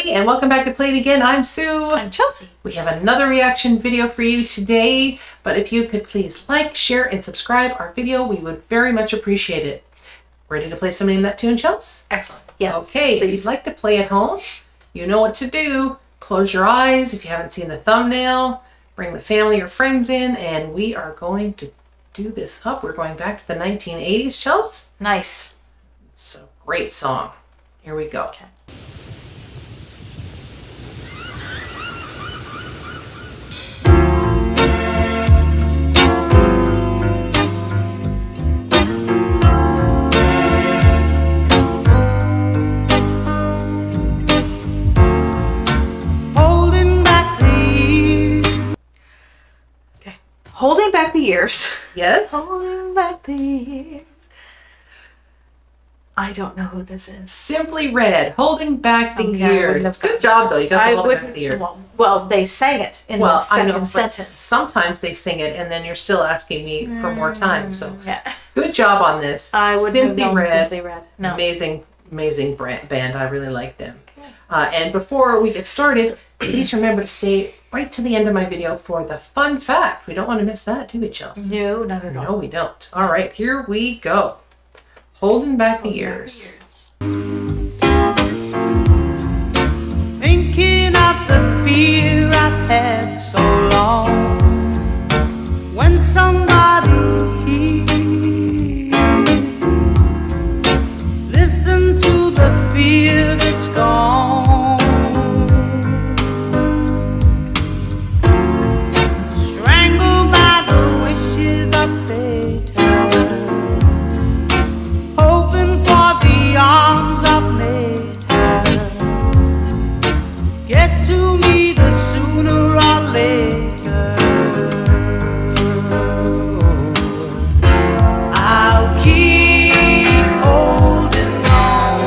everybody, and welcome back to Play It Again. I'm Sue. I'm Chelsea. We have another reaction video for you today, but if you could please like, share, and subscribe our video, we would very much appreciate it. Ready to play some Name That Tune, Chelsea? Excellent. Yes. Okay, if you'd like to play at home, you know what to do. Close your eyes if you haven't seen the thumbnail. Bring the family or friends in, and we are going to do this up. We're going back to the 1980s, Chelsea. Nice. It's a great song. Here we go. Okay. Holding back the years. Yes? Holding back the years. I don't know who this is. Simply Red, Holding Back the Years. Good job, though. You got the Holding Back the Years. Well, they sang it in the second sentence. Sometimes they sing it, and then you're still asking me for more time. So, yeah. Good job on this. I would Simply Red. Simply Red. No. Amazing band. I really like them. Okay. And before we get started, please remember to stay right to the end of my video for the fun fact. We don't want to miss that, do we, Chelsea? No, not at all. No, we don't. All right, here we go. Holding Back the Years. Thinking of the fear I've had so long. When somebody hears, listen to the fear that's gone. Strangled by the wishes of fate, hoping for the arms of nature. Get to me the sooner or later. I'll keep holding on.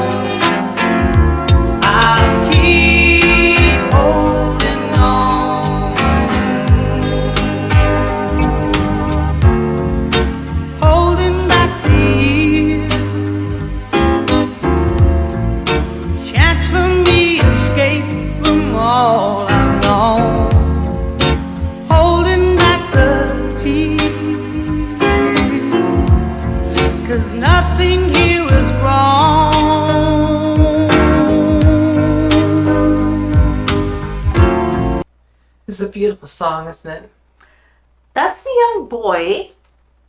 I'll keep holding on. Holding back the years. Chance for me escape from all I've known. Holding back the tears, 'cause nothing here is grown. This is a beautiful song, isn't it? That's the young boy.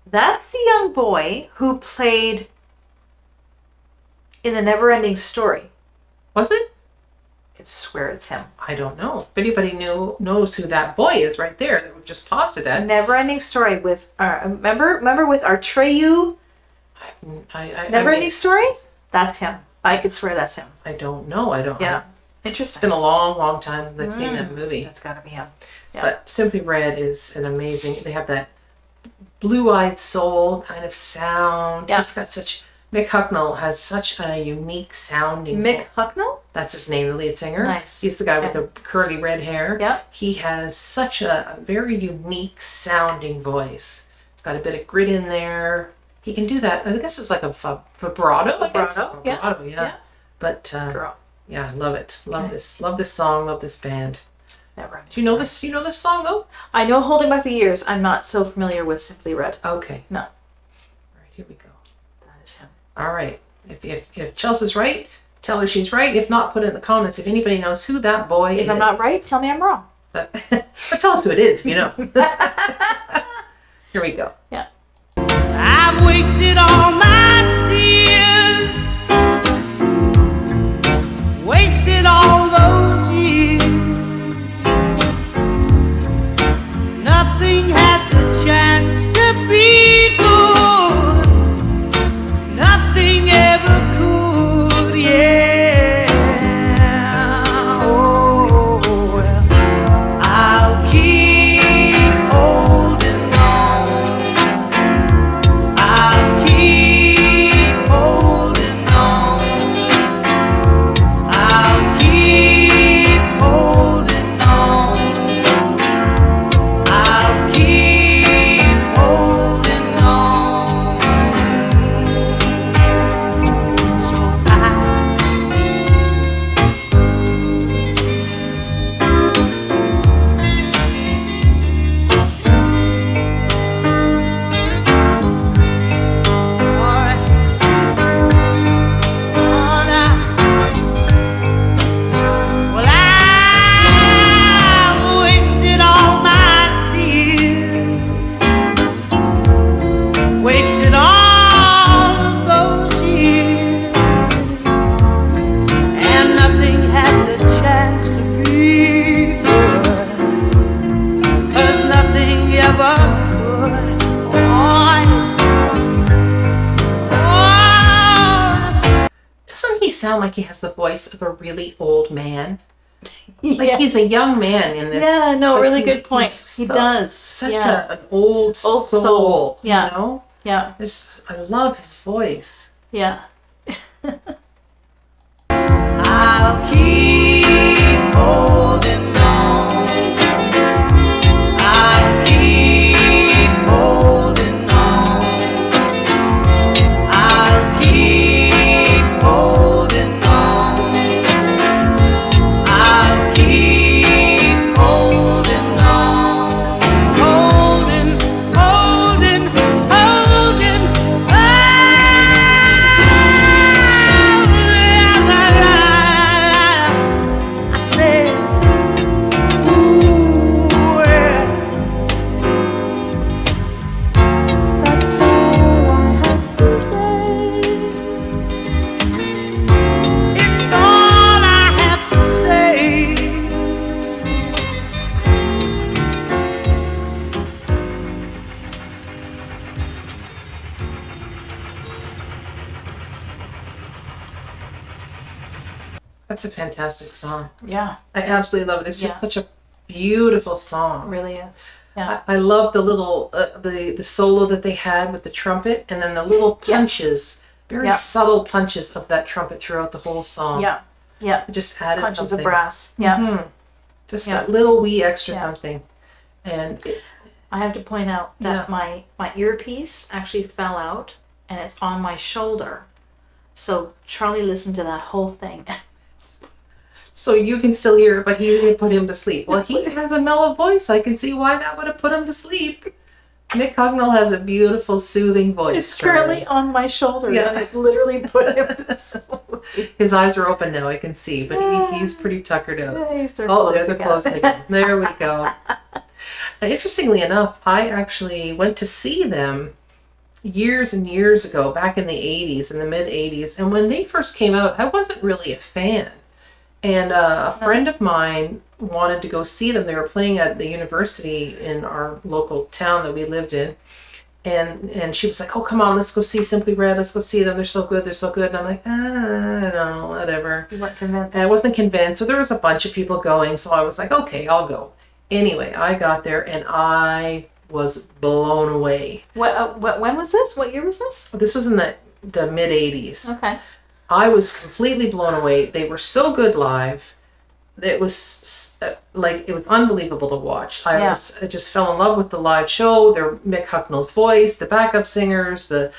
That's the young boy who played in the Never-Ending Story. Was it? I could swear it's him. I don't know. If anybody knows who that boy is right there, that we've just paused it at. Never-Ending Story with remember with Artreyu. Never-Ending Story. That's him. I could swear that's him. I don't know. I don't. Yeah. It's just been a long, long time since I've seen that movie. That's got to be him. Yeah. But Simply Red is an amazing. They have that blue-eyed soul kind of sound. Yeah. It's got such. Mick Hucknall has such a unique sounding. Mick Hucknall? That's his name, the lead singer. Nice. He's the guy with the curly red hair. Yep. He has such a very unique sounding voice. It's got a bit of grit in there. He can do that. I guess it's like a vibrato, I guess. Vibrato, yeah. But yeah, I love it. Love this. Love this song. Love this band. Never. Do you know this? Do you know this song though? I know Holding Back the Years. I'm not so familiar with Simply Red. Okay. No. All right, here we go. That is him. All right. If Chelsea's right, tell her she's right. If not, put it in the comments if anybody knows who that boy is. If I'm not right, tell me I'm wrong. But tell us who it is if you know. Here we go. Yeah. I've wasted all my tears, wasted all those years. Nothing had the chance to be good. Nothing ever could, yeah. Oh, well, I'll keep holding on. I'll keep sound like he has the voice of a really old man. Like he's a young man in this. Yeah, no, really good point. He does. Such an old soul. Yeah. You know? Yeah. I love his voice. Yeah. I'll keep holding on. I'll keep holding on. I'll keep holding on. I'll keep holding on. Holding, holding, holding. I said, ooh, yeah. That's all I have to say. It's all I have to say. That's a fantastic song. Yeah. I absolutely love it. It's just such a beautiful song. It really is. Yeah. I love the little the solo that they had with the trumpet, and then the little punches, very subtle punches of that trumpet throughout the whole song. Yeah. Yeah. It just added Punches something. of brass. Yeah. Mhm. Just that little wee extra Yeah. something. And I have to point out that my earpiece actually fell out and it's on my shoulder. So Charlie listened to that whole thing. so you can still hear it, but he didn't put him to sleep. Well, he has a mellow voice. I can see why that would have put him to sleep. Mick Hucknall has a beautiful, soothing voice. It's currently on my shoulder. Yeah. And it literally put him to sleep. His eyes are open now, I can see, but he's pretty tuckered out. They're They're closing again. There we go. Interestingly enough, I actually went to see them years and years ago, back in the 80s, in the mid 80s. And when they first came out, I wasn't really a fan. And a friend of mine wanted to go see them. They were playing at the university in our local town that we lived in. And she was like, oh, come on, let's go see Simply Red. Let's go see them. They're so good. They're so good. And I'm like, I don't know, whatever. You weren't convinced? And I wasn't convinced. So there was a bunch of people going. So I was like, okay, I'll go. Anyway, I got there and I was blown away. What? When was this? What year was this? This was in the mid 80s. Okay. I was completely blown away. They were so good live. It was it was unbelievable to watch. I just fell in love with the live show. Their Mick Hucknall's voice, the backup singers, the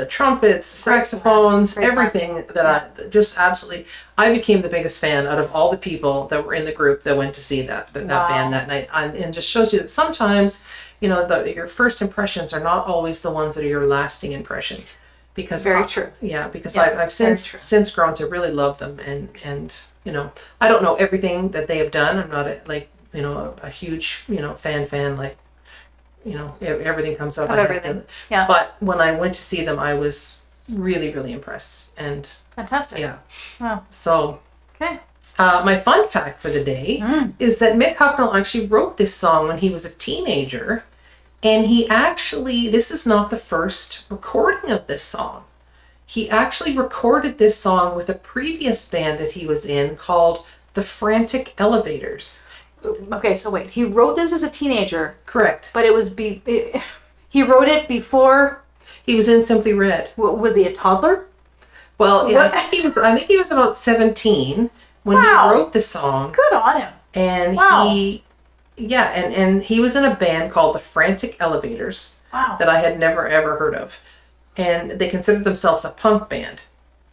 trumpets, the saxophones, everything that I just absolutely. I became the biggest fan out of all the people that were in the group that went to see that band that night, and just shows you that sometimes your first impressions are not always the ones that are your lasting impressions. Because very true. Yeah, because I've since grown to really love them, and I don't know everything that they have done. I'm not a huge fan like everything comes up. Everything. Yeah. But when I went to see them, I was really, really impressed, and fantastic. Yeah. Wow. So. Okay. My fun fact for the day is that Mick Hucknall actually wrote this song when he was a teenager. And this is not the first recording of this song. He actually recorded this song with a previous band that he was in called the Frantic Elevators. Okay, so wait. He wrote this as a teenager. Correct. But it was he wrote it before he was in Simply Red. Was he a toddler? Well, yeah, I think he was about 17 when he wrote the song. Good on him. And and he was in a band called the Frantic Elevators that I had never ever heard of. And they considered themselves a punk band.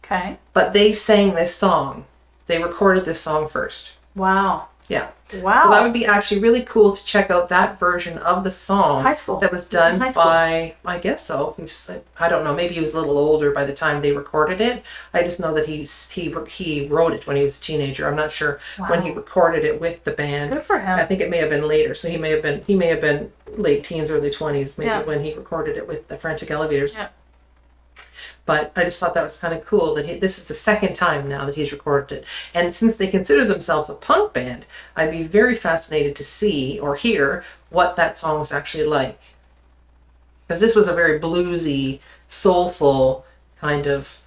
Okay. But they sang this song. They recorded this song first. Wow. Yeah. Wow. So that would be actually really cool to check out that version of the song. High school. That was done by, I guess so. I don't know. Maybe he was a little older by the time they recorded it. I just know that he wrote it when he was a teenager. I'm not sure when he recorded it with the band. Good for him. I think it may have been later. So he may have been late teens, early 20s, maybe when he recorded it with the Frantic Elevators. Yeah. But I just thought that was kind of cool that this is the second time now that he's recorded it. And since they consider themselves a punk band, I'd be very fascinated to see or hear what that song was actually like. Because this was a very bluesy, soulful kind of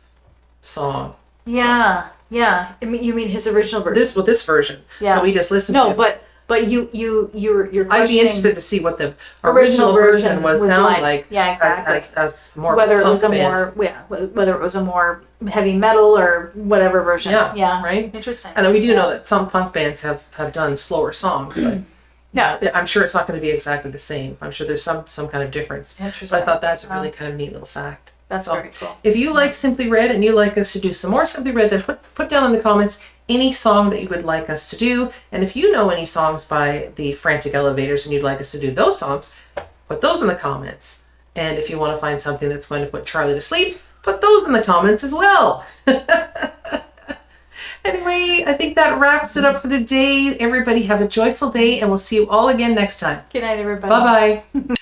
song. Yeah. Yeah. I mean, you mean his original version? This version Yeah. that we just listened No, to. but you're I'd be interested to see what the original version would sound like. Yeah, exactly. As more whether it was a band. whether it was a more heavy metal or whatever version. Yeah, Yeah. right? Interesting. And we do know that some punk bands have done slower songs, but Yeah. I'm sure it's not going to be exactly the same. I'm sure there's some kind of difference. Interesting. But I thought that's a really kind of neat little fact. That's So, very cool. if you like Simply Red and you like us to do some more Simply Red, then put down in the comments any song that you would like us to do. And if you know any songs by the Frantic Elevators and you'd like us to do those songs, put those in the comments. And if you want to find something that's going to put Charlie to sleep, put those in the comments as well. Anyway, I think that wraps it up for the day. Everybody have a joyful day, and we'll see you all again next time. Good night, everybody. Bye-bye.